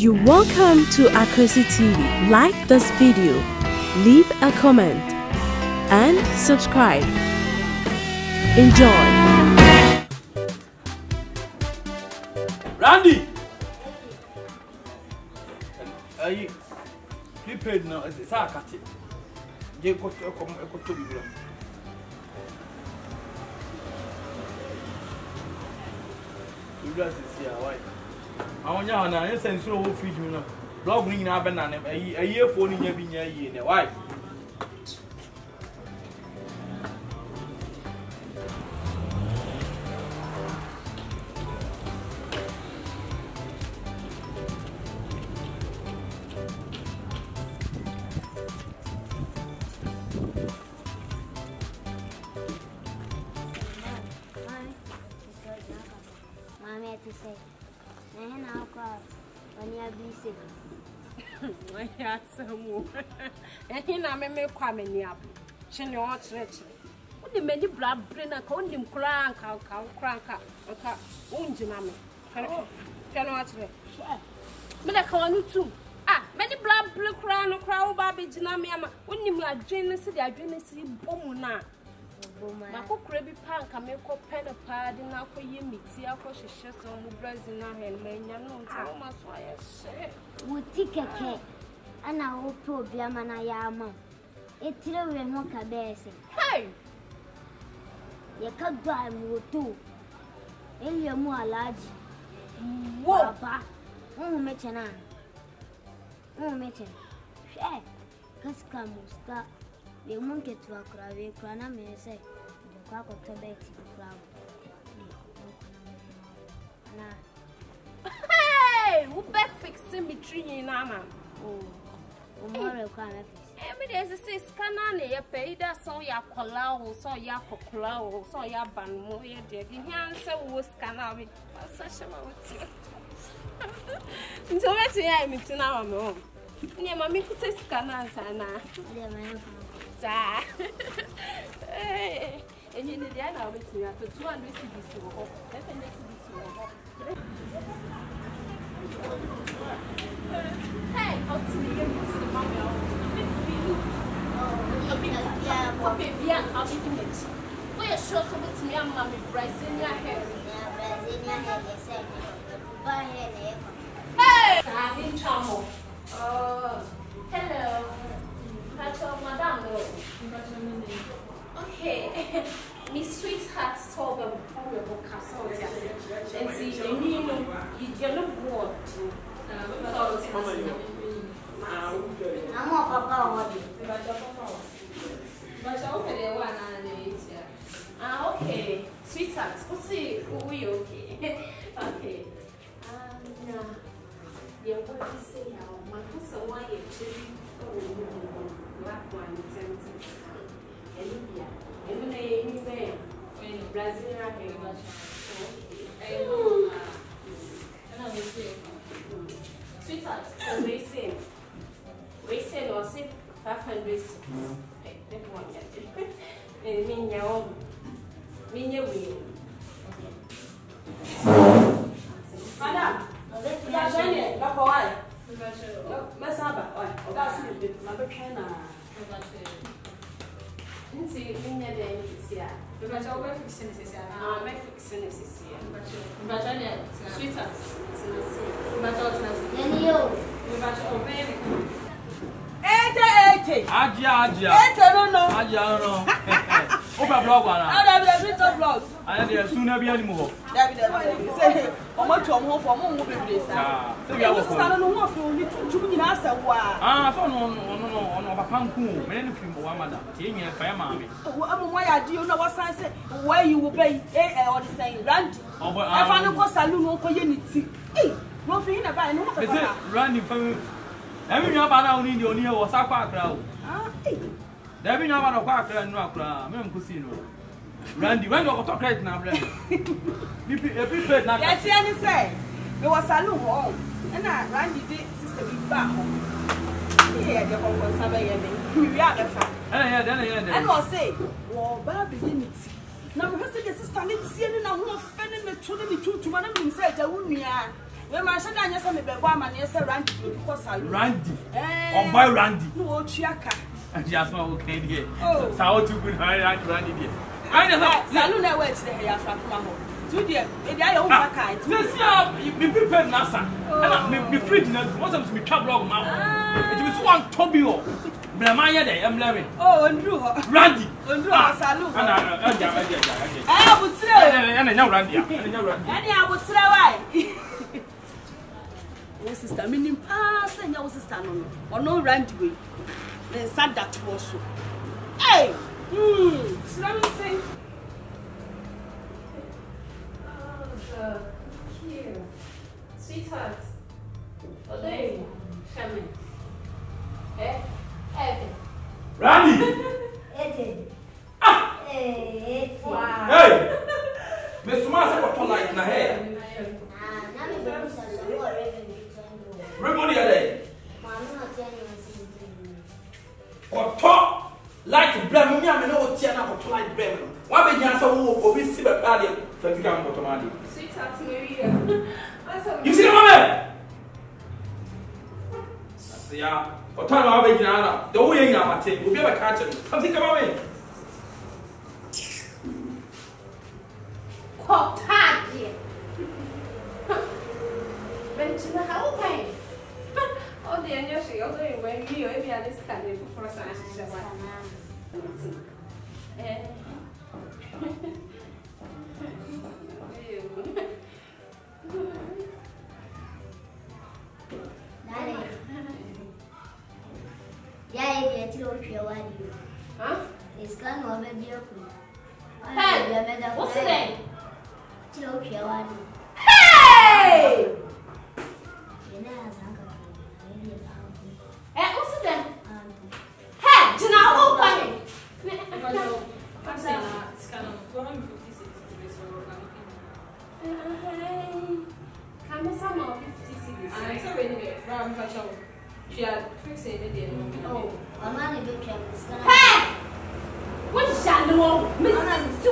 You're welcome to AKWASI TV. Like this video, leave a comment, and subscribe. Enjoy. Randy! Are you prepared now? It's a cat. You got to be good. You guys see why? I want you to send through a feed you know. Blogging in Abenana, a year for in your year. Why? To say, and I'll call when you be sick. I had some more. And he now may come in the up. She knows rich. Only many blood brinner, called him crank, okay, wound you, mammy. Cannot read. But I call you too. Ah, many blood blue crown or crow, Baby Jinamiama. When you are generous, I didn't see Bomuna. Mako krebi pan kameko pena padi na ko yimiti akoshe so mu brazil na hen menya no nta ma so ayese Wuti keke ana ope obiama na ya ama etire we ho ka bese hey ye ka gba mu to elie mu alaji wo papa meche na meche she kaska muska we mun ke tu akra we kra na me say de kwa ko to be ti kra na hey wo be fix symmetry na ma o more kwa na fix me dey say scanner na ye pay da so ya kola o so ya kokla o so ya ban mo ye de gi han say wo scanner we sa shema wuti nto wetin ya mi tina ma me o ni ma mi kuta scanner sana de ma Hey, and you need the other with me after 200 CDs to go. Hey, how to be able to the mommy? I'll be it. We are sure so with me and mommy, Brazilian hair. Brazilian hair, yes, buy hair. Hey, I'm in trouble. Hello. Madam, okay. Miss Sweetheart told them how we will castle and see you know you look bored too. I'm a papa. Okay. Sweetheart, we'll see who we okay. Okay. Yeah, what you say now? My cousin, why you chilling? Black one, and anyway, when Brazil sweetheart, we say or say 500. And mean your own. Mean your way. Madam, Masaba, that's it. My Bacana. See, in your day, yeah. Because I will fix this year. I may fix this year. But I know, sweetheart, but then you, baby. 80. Aja, no. Open blog one. I have soon be anymore. Say, I want to home for more babies. So you are standing on one for to answer why. No, Papanku, many of you, one mother, taking a fire mammy. Why do you know what I say? Where you will pay or the same Randy? I found a cost saloon for unity. No feeling about no Randy for every job I now need your near was a quack crowd. There be no one of quack and no crowd, Mem Cusino. Randy, when you talk right now, you prepared now. Yes, I say. There was a saloon home, and Randy did sister be back home. Yeah, the home was somebody. We are the fact. And I'll say, well, Baby, unity. Now, her sister standing, seeing a woman offending the 22 to one of them said, I wouldn't. We ma shada anya say me be boy man say Randy go salon. Randy. On boy Randy. No o tuaka. And just my okay there. So how to good Randy there. I know. Salon na wait there ya fa kuma ho. Tu dia, e dia ya o fa kai. This year me prepare nasa. And me fridge na once I'm me trap log ma. It is one Tobio. Blamaya there, I'm loving. Oh, Andrew. Randy. Andrew salon. And abutre. And now Randy. Any abutre why? Oh sister, minim pass and your sister no. Or no Randy way. Then sad that was so. Hey! Let me say. Oh, cute. Sweetheart. What are you coming? Randy! Ah! Wow. Hey! Miss Massa got to like na hair. Remember the other or talk like blame me, I know what Tiana or to like blame. Why be answer who be see the body for the camp automatic? Sweetheart, Maria. You see the woman? Yeah, or tell my baby now. The way I'm at it will be a catcher. Come think about me. Quite hard, dear. But you know how pain. Oh, the end, you're going when you maybe understand it for a sign. Yeah, it's your one. Huh? It's gone over your Hey! What's the name? Hey! What's the name? Hey, do you know who coming? I'm saying it's kind of 456 Can we some more 56? I'm sorry, I'm not sure. She had fixed it. Oh, I'm not a big trap. Hey! What is that? No, Mrs.